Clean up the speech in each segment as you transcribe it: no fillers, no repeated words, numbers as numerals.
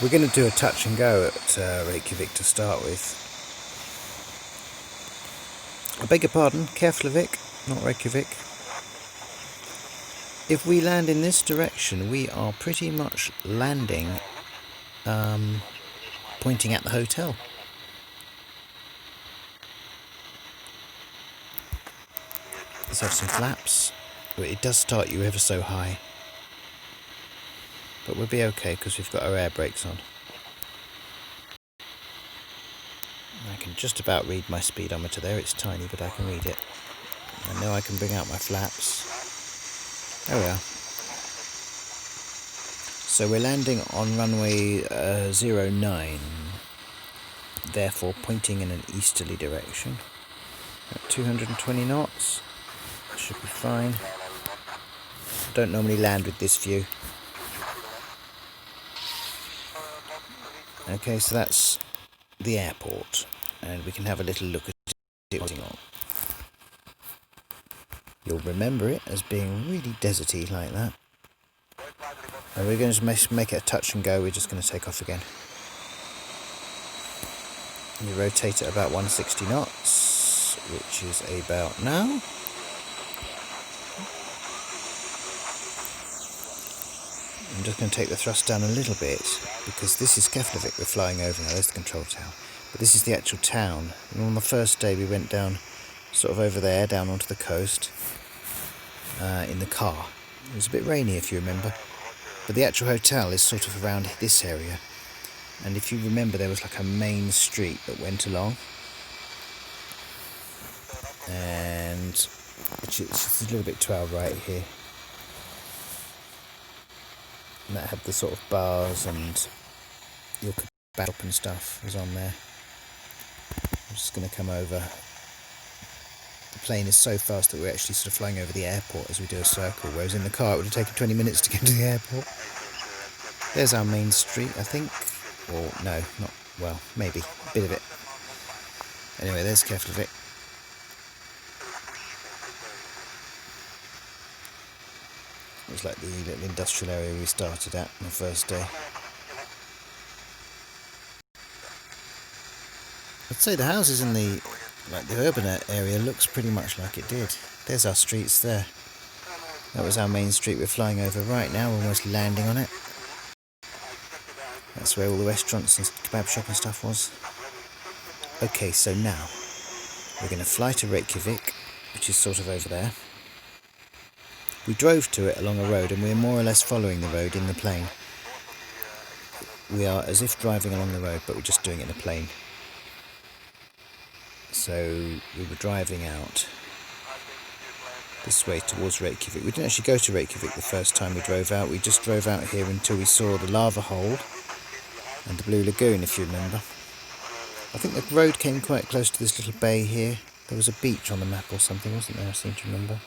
We're going to do a touch and go at Reykjavik to start with. I beg your pardon, Keflavic, not Reykjavik. If we land in this direction, we are pretty much landing, pointing at the hotel. Let's have some flaps. It does start you ever so high. But we'll be okay because we've got our air brakes on. I can just about read my speedometer there. It's tiny, but I can read it. I know I can bring out my flaps. There we are. So we're landing on runway 09, therefore pointing in an easterly direction at 220 knots. That should be fine. I don't normally land with this view. Okay, so that's the airport, and we can have a little look at it. You'll remember it as being really deserty like that. And we're going to make it a touch and go. We're just going to take off again. We rotate at about 160 knots, which is about now. I'm just going to take the thrust down a little bit, because this is Keflavic we're flying over now. There's the control tower. But this is the actual town. And on the first day we went down sort of over there, down onto the coast, in the car. It was a bit rainy, if you remember. But the actual hotel is sort of around this area. And if you remember, there was like a main street that went along. And it's a little bit to our right here. And that had the sort of bars and your kebab and stuff was on there. I'm just going to come over. The plane is so fast that we're actually sort of flying over the airport as we do a circle, whereas in the car it would have taken 20 minutes to get to the airport. There's our main street, I think. Or no, not, well, maybe. A bit of it. Anyway, there's Keflavic. It was like the little industrial area we started at on the first day. I'd say the houses in the urban area looks pretty much like it did. There's our streets there. That was our main street we're flying over right now, almost landing on it. That's where all the restaurants and kebab shop and stuff was. Okay, so now we're going to fly to Reykjavik, which is sort of over there. We drove to it along a road, and we're more or less following the road in the plane. We are as if driving along the road, but we're just doing it in a plane. So we were driving out this way towards Reykjavik. We didn't actually go to Reykjavik the first time we drove out. We just drove out here until we saw the lava hole and the Blue Lagoon, if you remember. I think the road came quite close to this little bay here. There was a beach on the map or something, wasn't there? I seem to remember.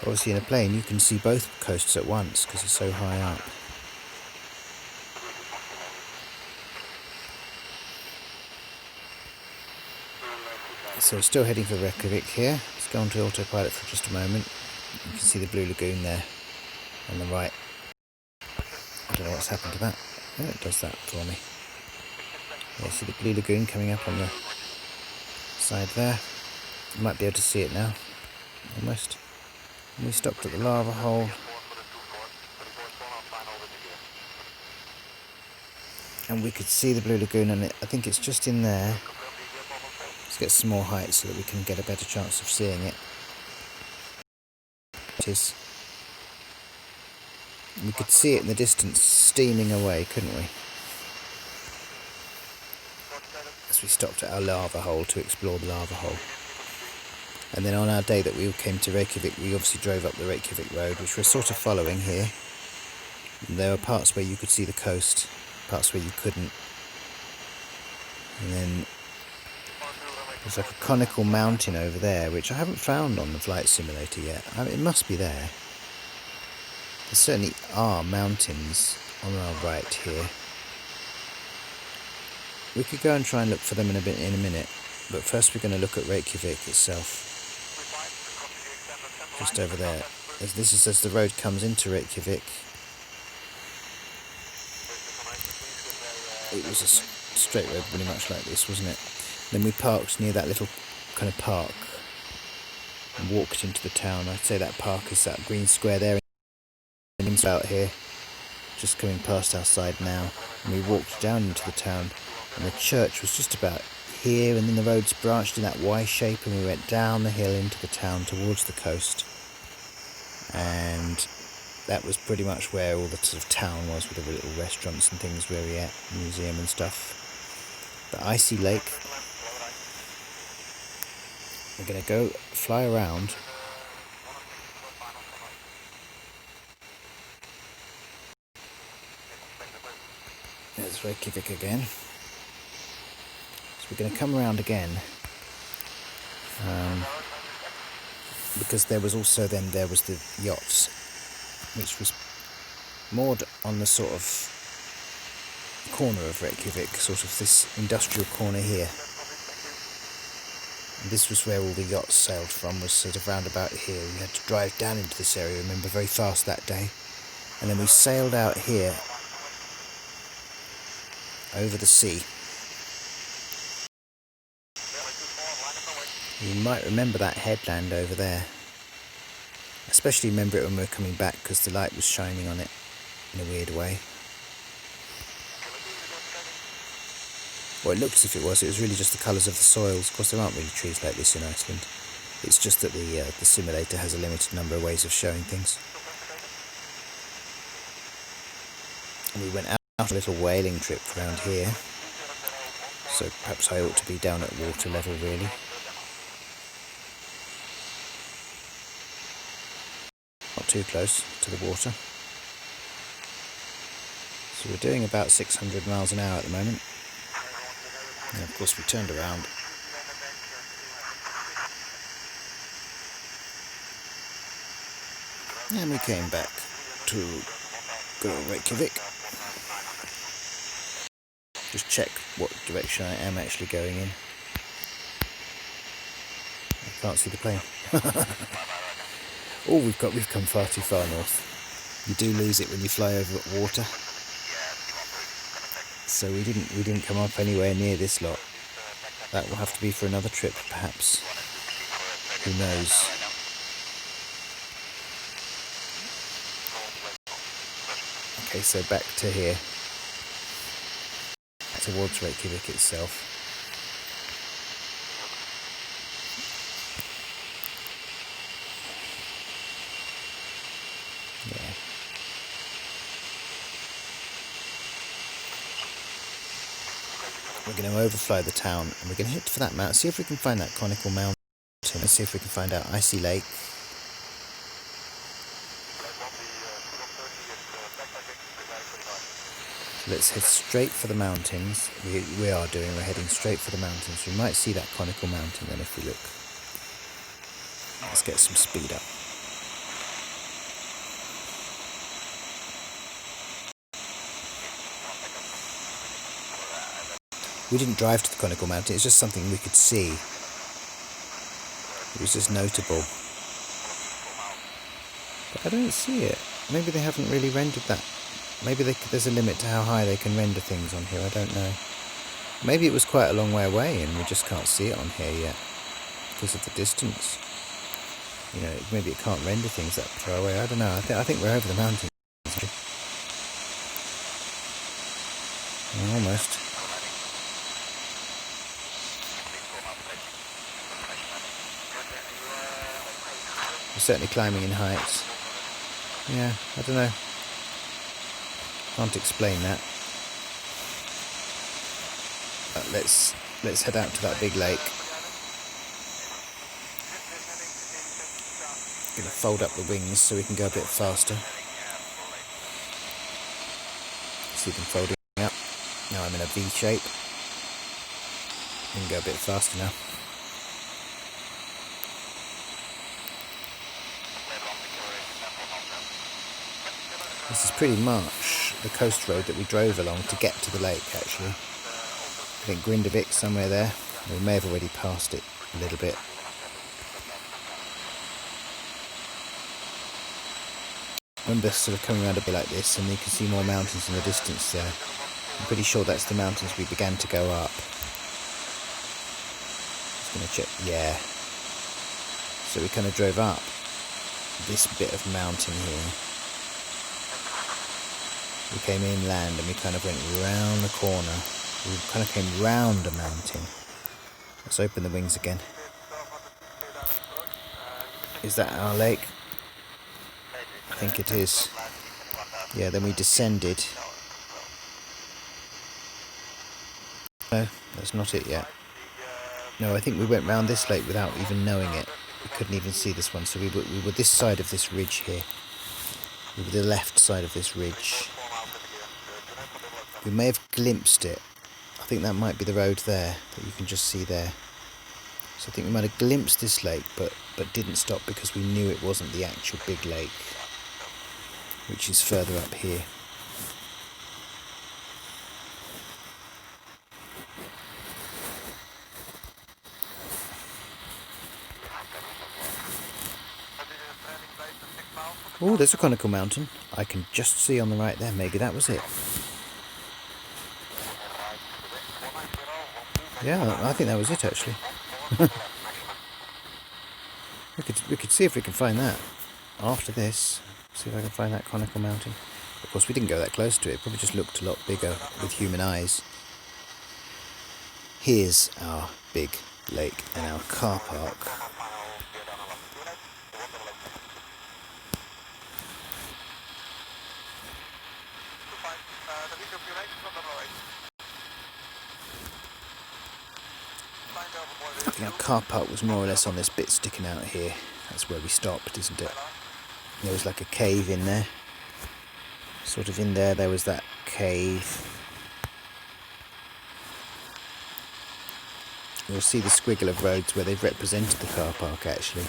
Obviously in a plane you can see both coasts at once because it's so high up. So we're still heading for Reykjavik here. Let's go on to autopilot for just a moment. You can see the Blue Lagoon there on the right. I don't know what's happened to that. Oh, it does that for me. Yeah, see the Blue Lagoon coming up on the side there. You might be able to see it now, almost. And we stopped at the lava hole. And we could see the Blue Lagoon, and I think it's just in there. Let's get some more height so that we can get a better chance of seeing it. It is. We could see it in the distance steaming away, couldn't we? As we stopped at our lava hole to explore the lava hole. And then on our day that we came to Reykjavik, we obviously drove up the Reykjavik road, which we're sort of following here. And there were parts where you could see the coast, parts where you couldn't. And then there's like a conical mountain over there, which I haven't found on the flight simulator yet. I mean, it must be there. There certainly are mountains on our right here. We could go and try and look for them in a minute, but first we're going to look at Reykjavik itself. Just over there. This is as the road comes into Reykjavik. it was a straight road pretty much like this, wasn't it? Then we parked near that little kind of park and walked into the town. I'd say that park is that green square there, and out here, just coming past our side now. And we walked down into the town, and the church was just about here, and then the roads branched in that Y shape, and we went down the hill into the town towards the coast. And that was pretty much where all the sort of town was, with the little restaurants and things where we at, museum and stuff. The icy lake. We're going to go fly around. There's Reykjavik again. So we're going to come around again. Because there was the yachts, which was moored on the sort of corner of Reykjavik, sort of this industrial corner here. And this was where all the yachts sailed from, was sort of round about here. We had to drive down into this area, remember, very fast that day. And then we sailed out here over the sea. You might remember that headland over there. Especially remember it when we were coming back, because the light was shining on it in a weird way. Well, it looked as if it was really just the colours of the soils. Of course, there aren't really trees like this in Iceland. It's just that the simulator has a limited number of ways of showing things. And we went out on a little whaling trip around here. So perhaps I ought to be down at water level, really. Not too close to the water. So we're doing about 600 miles an hour at the moment. And of course we turned around. And we came back to good old Reykjavik. Just check what direction I am actually going in. I can't see the plane. Oh, we've come far too far north. You do lose it when you fly over water. So we didn't come up anywhere near this lot. That will have to be for another trip, perhaps. Who knows? Okay, so back to here. Towards Reykjavik itself. Yeah. We're going to overfly the town, and we're going to head for that mountain, see if we can find that conical mountain, and see if we can find out Icy Lake. So let's head straight for the mountains. We're heading straight for the mountains. We might see that conical mountain then if we look. Let's get some speed up. We didn't drive to the conical mountain, it's just something we could see. It was just notable. But I don't see it. Maybe they haven't really rendered that. Maybe there's a limit to how high they can render things on here, I don't know. Maybe it was quite a long way away and we just can't see it on here yet because of the distance. You know, maybe it can't render things that far away, I don't know. I think we're over the mountain. Almost. We're certainly climbing in heights. Yeah, I don't know. Can't explain that. But let's head out to that big lake. Gonna fold up the wings so we can go a bit faster. See them folding up. Now I'm in a V shape. We can go a bit faster now. This is pretty much the coast road that we drove along to get to the lake, actually. I think Grindavik somewhere there. We may have already passed it a little bit. I remember sort of coming around a bit like this, and you can see more mountains in the distance there. I'm pretty sure that's the mountains we began to go up. Just going to check, yeah. So we kind of drove up this bit of mountain here. We came inland and we kind of went round the corner. We kind of came round a mountain. Let's open the wings again. Is that our lake? I think it is. Yeah, then we descended. No, that's not it yet. No, I think we went round this lake without even knowing it. We couldn't even see this one, so we were this side of this ridge here. We were the left side of this ridge. We may have glimpsed it. I think that might be the road there, that you can just see there. So I think we might have glimpsed this lake, but didn't stop because we knew it wasn't the actual big lake, which is further up here. Oh, there's a conical mountain. I can just see on the right there. Maybe that was it. Yeah, I think that was it actually. we could see if we can find that after this. See if I can find that conical mountain. Of course, we didn't go that close to it. It probably just looked a lot bigger with human eyes. Here's our big lake and our car park. I think our car park was more or less on this bit sticking out here. That's where we stopped, isn't it? There was like a cave in there. Sort of in there was that cave. You'll see the squiggle of roads where they've represented the car park actually.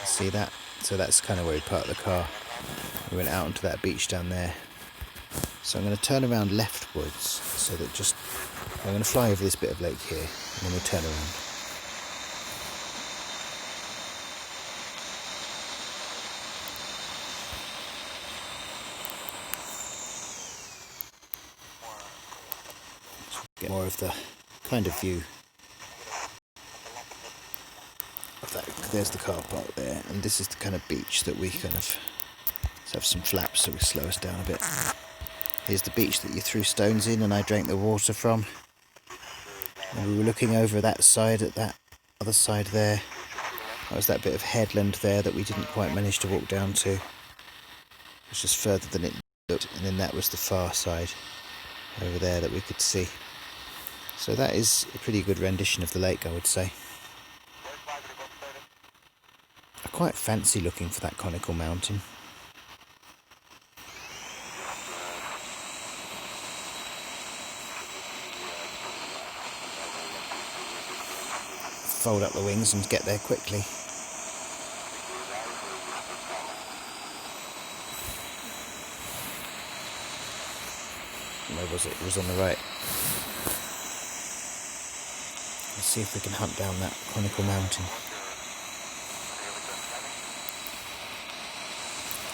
See that? So that's kind of where we parked the car. We went out onto that beach down there. So I'm going to turn around leftwards so that I'm going to fly over this bit of lake here and then we'll turn around. Get more of the kind of view of that. There's the car park there, and this is the kind of beach that we kind of have some flaps so we slow us down a bit. Here's the beach that you threw stones in and I drank the water from. And we were looking over that side at that other side there. That was that bit of headland there that we didn't quite manage to walk down to. It was just further than it looked, and then that was the far side over there that we could see. So that is a pretty good rendition of the lake, I would say. I quite fancy looking for that conical mountain. Fold up the wings and get there quickly. Where was it? It was on the right. Let's see if we can hunt down that conical mountain.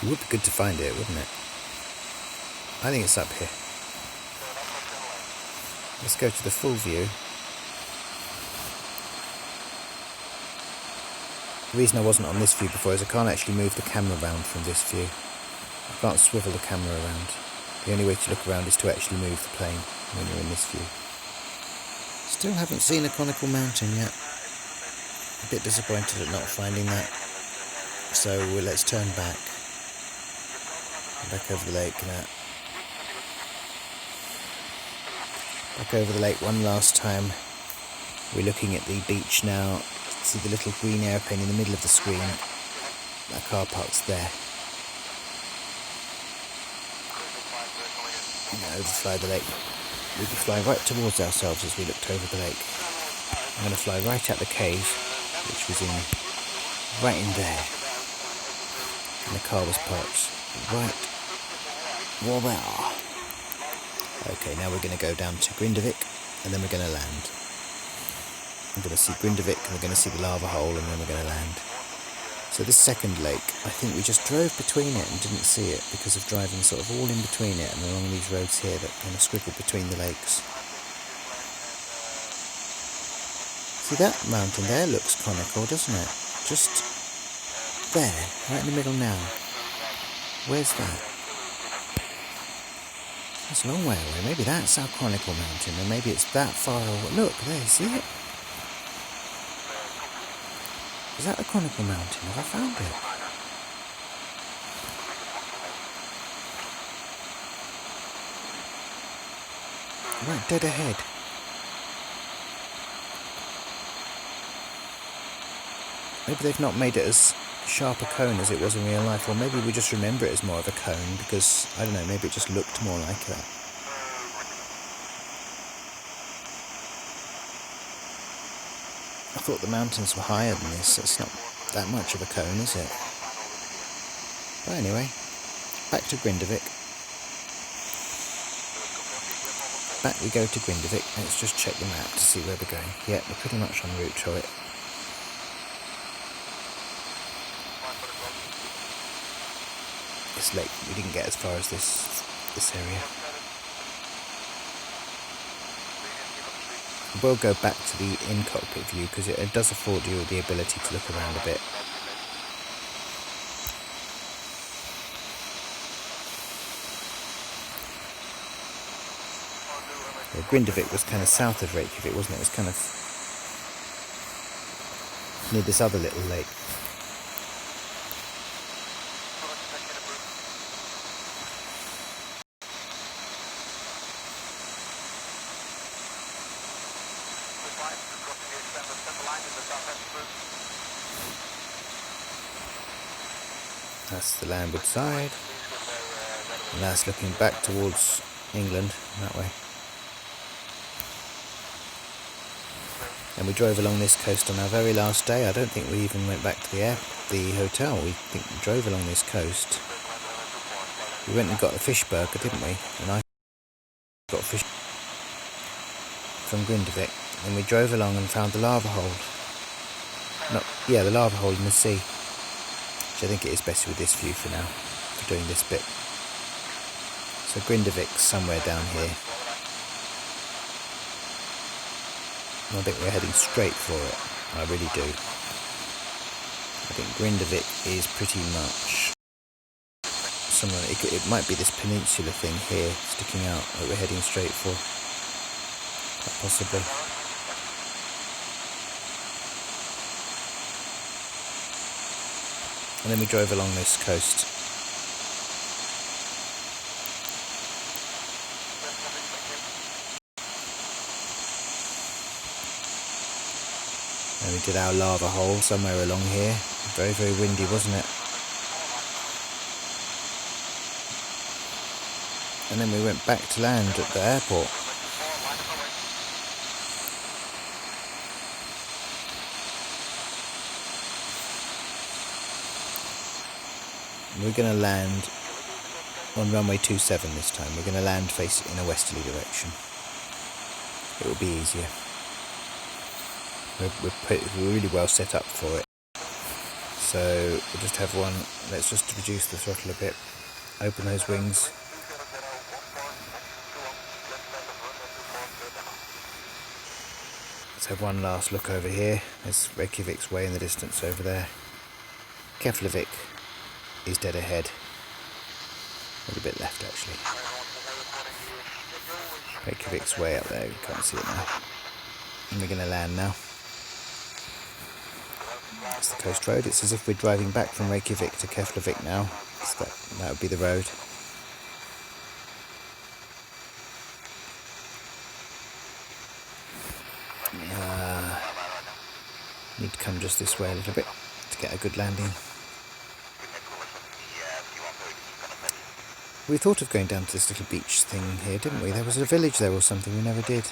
It would be good to find it, wouldn't it? I think it's up here. Let's go to the full view. The reason I wasn't on this view before is I can't actually move the camera around from this view. I can't swivel the camera around. The only way to look around is to actually move the plane when you're in this view. Still haven't seen a conical mountain yet. A bit disappointed at not finding that. So let's turn back. Back over the lake and that. Back over the lake one last time. We're looking at the beach now. See the little green airplane in the middle of the screen. That car park's there. Now overfly the lake. We'll be flying right towards ourselves as we looked over the lake. I'm going to fly right at the cave, which was right in there. And the car was parked right there. Okay, now we're going to go down to Reykjavik and then we're going to land. I'm going to see Reykjavik and we're going to see the lava hole and then we're going to land. So this second lake, I think we just drove between it and didn't see it because of driving sort of all in between it and along these roads here that kind of squiggle between the lakes. See, that mountain there looks conical, doesn't it? Just there, right in the middle now. Where's that? That's a long way away. Maybe that's our conical mountain, and maybe it's that far away. Look, there, see it? Is that the conical mountain? Have I found it? Right, dead ahead. Maybe they've not made it as sharp a cone as it was in real life, or maybe we just remember it as more of a cone because, I don't know, maybe it just looked more like that. I thought the mountains were higher than this. It's not that much of a cone, is it? But anyway, back to Grindavik. Back we go to Grindavik. Let's just check the map to see where we're going. Yeah, we're pretty much en route to it. This lake, we didn't get as far as this area. We'll go back to the in-cockpit view because it does afford you the ability to look around a bit. Yeah, Grindavik was kind of south of Reykjavik, wasn't it? It was kind of near this other little lake. That's the landward side, and that's looking back towards England, that way. And we drove along this coast on our very last day. I don't think we even went back to the hotel. We drove along this coast. We went and got a fish burger, didn't we? And I got fish from Grindavik. And we drove along and found the lava hole. The lava hole in the sea. Which I think it is better with this view for now, for doing this bit. So Grindavik's somewhere down here. I think we're heading straight for it. I really do. I think Grindavik is pretty much somewhere. It might be this peninsula thing here sticking out that we're heading straight for. Quite possibly. And then we drove along this coast. And we did our lava hole somewhere along here. Very, very windy, wasn't it? And then we went back to land at the airport. We're going to land on runway 27 this time. We're going to land facing in a westerly direction. It will be easier. We're really well set up for it. So we'll just have one. Let's just reduce the throttle a bit. Open those wings. Let's have one last look over here. There's Reykjavik's way in the distance over there. Keflavic is dead ahead. A little bit left actually. Reykjavik's way up there, you can't see it now. And we're going to land now. That's the coast road. It's as if we're driving back from Reykjavik to Keflavic now. So that would be the road. Need to come just this way a little bit to get a good landing. We thought of going down to this little beach thing here, didn't we? There was a village there or something, we never did.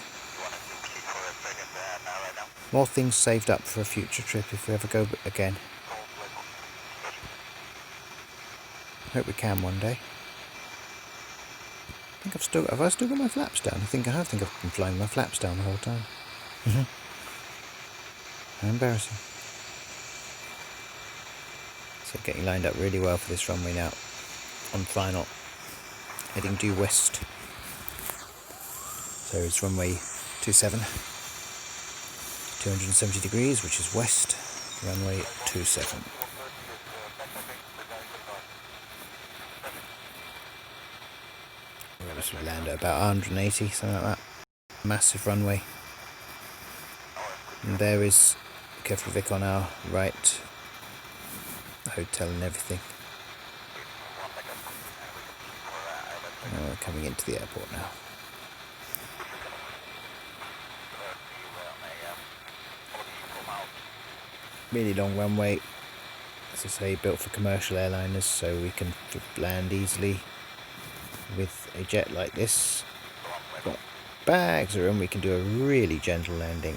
More things saved up for a future trip if we ever go again. Hope we can one day. I think have I still got my flaps down? I think I have. I think I've been flying my flaps down the whole time. How embarrassing. So getting lined up really well for this runway now. On final, heading due west. So it's runway 27, 270 degrees, which is west, runway 27. We land at about 180, something like that. Massive runway. And there is Keflavic on our right, the hotel and everything. And we're coming into the airport now. Really long runway, as I say, built for commercial airliners, so we can land easily with a jet like this. Got bags of room, we can do a really gentle landing.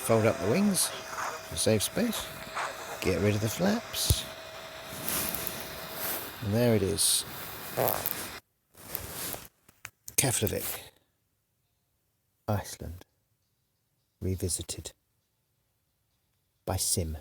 Fold up the wings to save space. Get rid of the flaps. And there it is. Keflavic Iceland. Revisited by Sim.